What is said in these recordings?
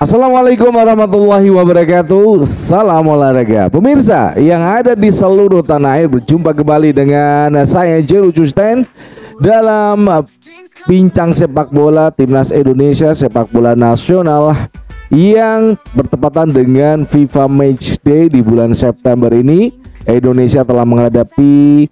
Assalamualaikum warahmatullahi wabarakatuh. Salam olahraga. Pemirsa yang ada di seluruh tanah air, berjumpa kembali dengan saya Jeru Custen dalam bincang sepak bola Timnas Indonesia sepak bola nasional yang bertepatan dengan FIFA Matchday di bulan September ini. Indonesia telah menghadapi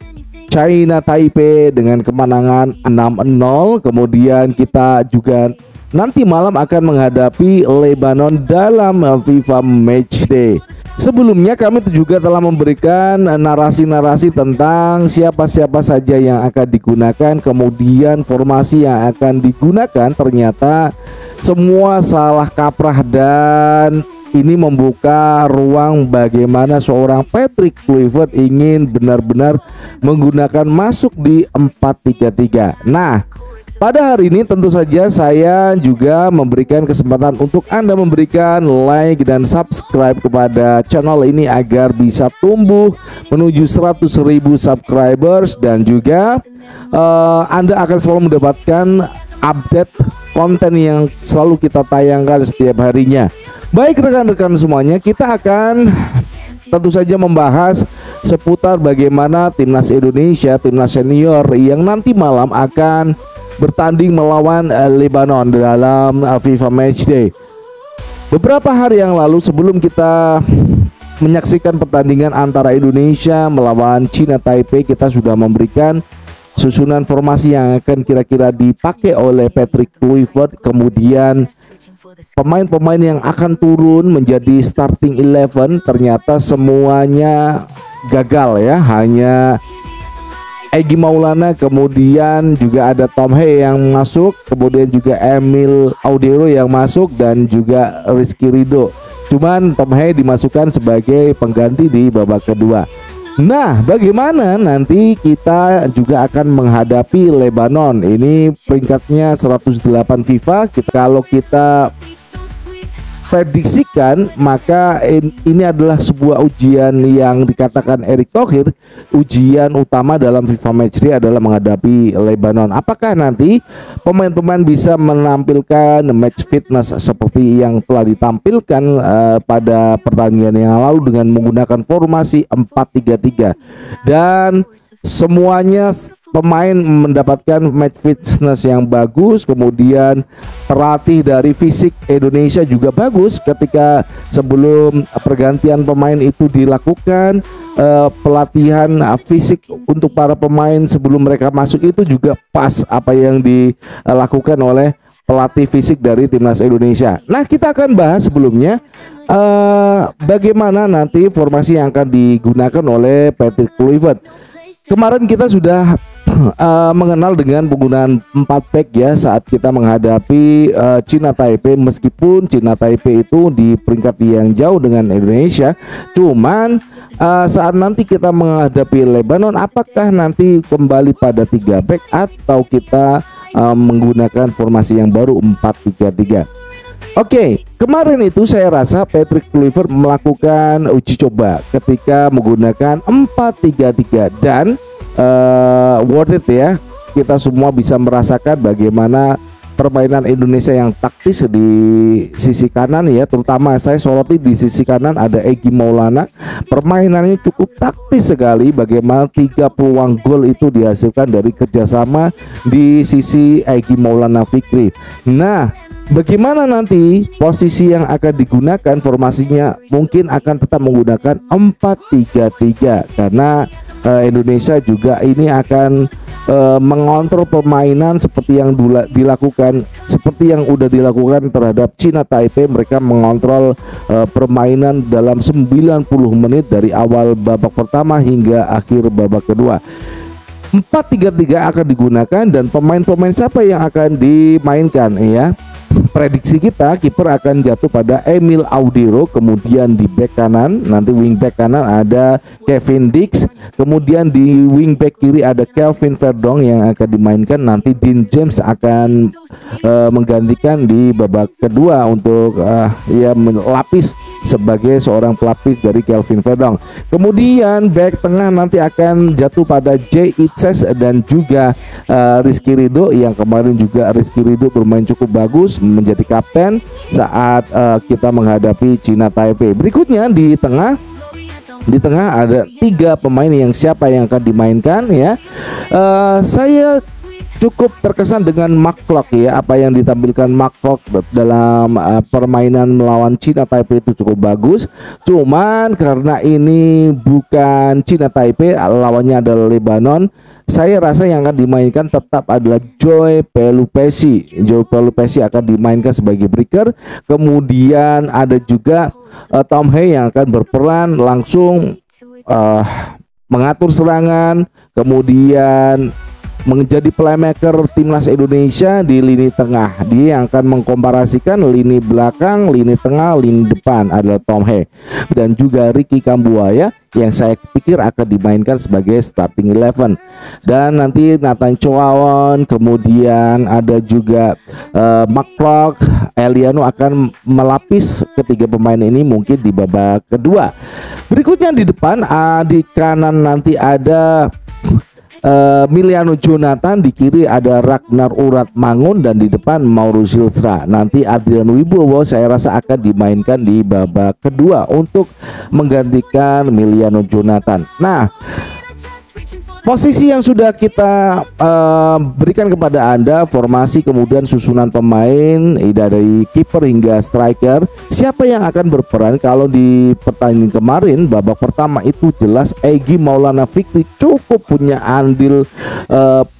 China Taipei dengan kemenangan 6-0. Kemudian kita juga nanti malam akan menghadapi Lebanon dalam FIFA Matchday. Sebelumnya kami juga telah memberikan narasi-narasi tentang siapa-siapa saja yang akan digunakan, kemudian formasi yang akan digunakan. Ternyata semua salah kaprah dan ini membuka ruang bagaimana seorang Patrick Kluivert ingin benar-benar menggunakan masuk di 4-3-3. Nah, pada hari ini tentu saja saya juga memberikan kesempatan untuk Anda memberikan like dan subscribe kepada channel ini agar bisa tumbuh menuju 100.000 subscribers, dan juga Anda akan selalu mendapatkan update konten yang selalu kita tayangkan setiap harinya. Baik rekan-rekan semuanya, kita akan tentu saja membahas seputar bagaimana Timnas Indonesia, Timnas senior yang nanti malam akan bertanding melawan Lebanon dalam FIFA Matchday. Beberapa hari yang lalu sebelum kita menyaksikan pertandingan antara Indonesia melawan China Taipei, kita sudah memberikan susunan formasi yang akan kira-kira dipakai oleh Patrick Kluivert, kemudian pemain-pemain yang akan turun menjadi starting 11. Ternyata semuanya gagal ya, hanya Egy Maulana, kemudian juga ada Tom Hey yang masuk, kemudian juga Emil Audero yang masuk, dan juga Rizky Ridho. Cuman Tom Hey dimasukkan sebagai pengganti di babak kedua. Nah, bagaimana nanti kita juga akan menghadapi Lebanon? Ini peringkatnya 108 FIFA. Kalau kita prediksikan, maka ini adalah sebuah ujian yang dikatakan Erick Thohir, ujian utama dalam FIFA Matchday adalah menghadapi Lebanon. Apakah nanti pemain-pemain bisa menampilkan match fitness seperti yang telah ditampilkan pada pertandingan yang lalu dengan menggunakan formasi 4-3-3, dan semuanya pemain mendapatkan match fitness yang bagus, kemudian pelatih dari fisik Indonesia juga bagus ketika sebelum pergantian pemain itu dilakukan. Pelatihan fisik untuk para pemain sebelum mereka masuk itu juga pas apa yang dilakukan oleh pelatih fisik dari Timnas Indonesia. Nah, kita akan bahas sebelumnya bagaimana nanti formasi yang akan digunakan oleh Patrick Kluivert. Kemarin kita sudah mengenal dengan penggunaan 4 back ya saat kita menghadapi China Taipei. Meskipun China Taipei itu di peringkat yang jauh dengan Indonesia, cuman saat nanti kita menghadapi Lebanon, apakah nanti kembali pada 3 back atau kita menggunakan formasi yang baru 4-3-3? Oke, kemarin itu saya rasa Patrick Kluivert melakukan uji coba ketika menggunakan 4-3-3 dan worth it ya. Kita semua bisa merasakan bagaimana permainan Indonesia yang taktis di sisi kanan ya, terutama saya soroti di sisi kanan ada Egy Maulana. Permainannya cukup taktis sekali, bagaimana 3 peluang gol itu dihasilkan dari kerjasama di sisi Egy Maulana Fikri. Nah, bagaimana nanti posisi yang akan digunakan, formasinya mungkin akan tetap menggunakan 4-3-3 karena Indonesia juga ini akan mengontrol permainan seperti yang dilakukan, seperti yang udah dilakukan terhadap China Taipei. Mereka mengontrol permainan dalam 90 menit dari awal babak pertama hingga akhir babak kedua. 4-3-3 akan digunakan, dan pemain-pemain siapa yang akan dimainkan ya? Prediksi kita kiper akan jatuh pada Emil Audero, kemudian di back kanan nanti wing back kanan ada Kevin Dix, kemudian di wing back kiri ada Kelvin Verdong yang akan dimainkan. Nanti Dean James akan menggantikan di babak kedua untuk ya melapis sebagai seorang pelapis dari Kelvin Verdong. Kemudian back tengah nanti akan jatuh pada Jay Itzes dan juga Rizky Ridho, yang kemarin juga Rizky Ridho bermain cukup bagus menjadi kapten saat kita menghadapi China Taipei. Berikutnya di tengah ada 3 pemain yang siapa yang akan dimainkan ya. Saya cukup terkesan dengan Mark Klok ya, apa yang ditampilkan Mark Klok dalam permainan melawan China Taipei itu cukup bagus. Cuman karena ini bukan China Taipei, lawannya adalah Lebanon, saya rasa yang akan dimainkan tetap adalah Joe Pelupessy. Joe Pelupessy akan dimainkan sebagai breaker. Kemudian ada juga Tom Hei yang akan berperan langsung mengatur serangan, kemudian menjadi playmaker timnas Indonesia di lini tengah. Dia yang akan mengkomparasikan lini belakang, lini tengah, lini depan adalah Tom Hei dan juga Ricky Kambuaya yang saya pikir akan dimainkan sebagai starting 11. Dan nanti Nathan Chow, kemudian ada juga Mark Klok, Eliano akan melapis ketiga pemain ini mungkin di babak kedua. Berikutnya di depan, di kanan nanti ada Miliano Jonathan, di kiri ada Ragnar Uratmangun, dan di depan Mauro Silstra. Nanti Adrian Wibowo saya rasa akan dimainkan di babak kedua untuk menggantikan Miliano Jonathan. Nah, posisi yang sudah kita berikan kepada Anda, formasi kemudian susunan pemain dari kiper hingga striker, siapa yang akan berperan. Kalau di pertandingan kemarin babak pertama itu jelas Egy Maulana Fikri cukup punya andil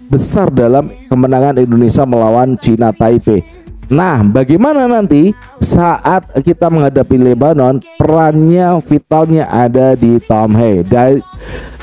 besar dalam kemenangan Indonesia melawan China Taipei. Nah, bagaimana nanti saat kita menghadapi Lebanon, perannya vitalnya ada di Tom Hei.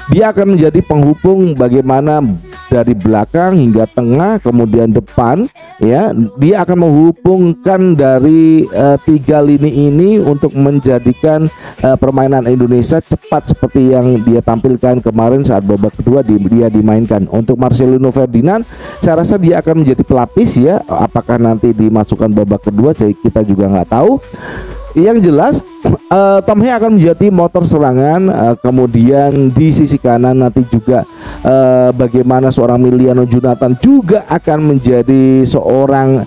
Dia akan menjadi penghubung bagaimana dari belakang hingga tengah kemudian depan ya. Dia akan menghubungkan dari 3 lini ini untuk menjadikan permainan Indonesia cepat seperti yang dia tampilkan kemarin saat babak kedua dia dimainkan. Untuk Marcelino Ferdinand, saya rasa dia akan menjadi pelapis ya. Apakah nanti dimasukkan babak kedua kita juga nggak tahu. Yang jelas Tom Hei akan menjadi motor serangan. Kemudian di sisi kanan nanti juga bagaimana seorang Miliano Jonathan juga akan menjadi seorang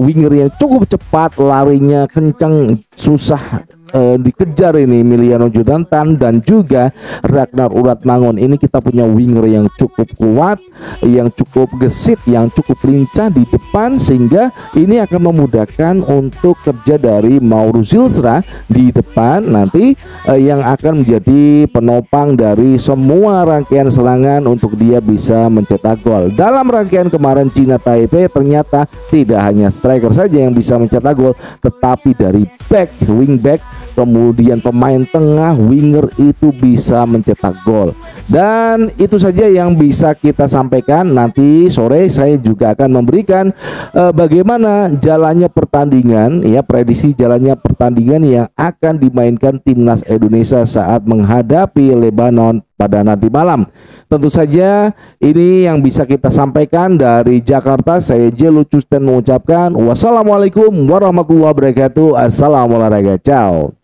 winger yang cukup cepat, larinya kencang, susah dikejar ini Miliano Jonathan dan juga Ragnar Uratmangun. Ini kita punya winger yang cukup kuat, yang cukup gesit, yang cukup lincah di depan, sehingga ini akan memudahkan untuk kerja dari Mauro Silstra di depan nanti yang akan menjadi penopang dari semua rangkaian serangan untuk dia bisa mencetak gol. Dalam rangkaian kemarin China Taipei ternyata tidak hanya striker saja yang bisa mencetak gol, tetapi dari back, wing back, kemudian pemain tengah, winger itu bisa mencetak gol. Dan itu saja yang bisa kita sampaikan. Nanti sore saya juga akan memberikan bagaimana jalannya pertandingan ya, prediksi jalannya pertandingan yang akan dimainkan timnas Indonesia saat menghadapi Lebanon pada nanti malam. Tentu saja ini yang bisa kita sampaikan dari Jakarta. Saya Jelu Custen mengucapkan wassalamualaikum warahmatullahi wabarakatuh. Assalamualaikum. Ciao.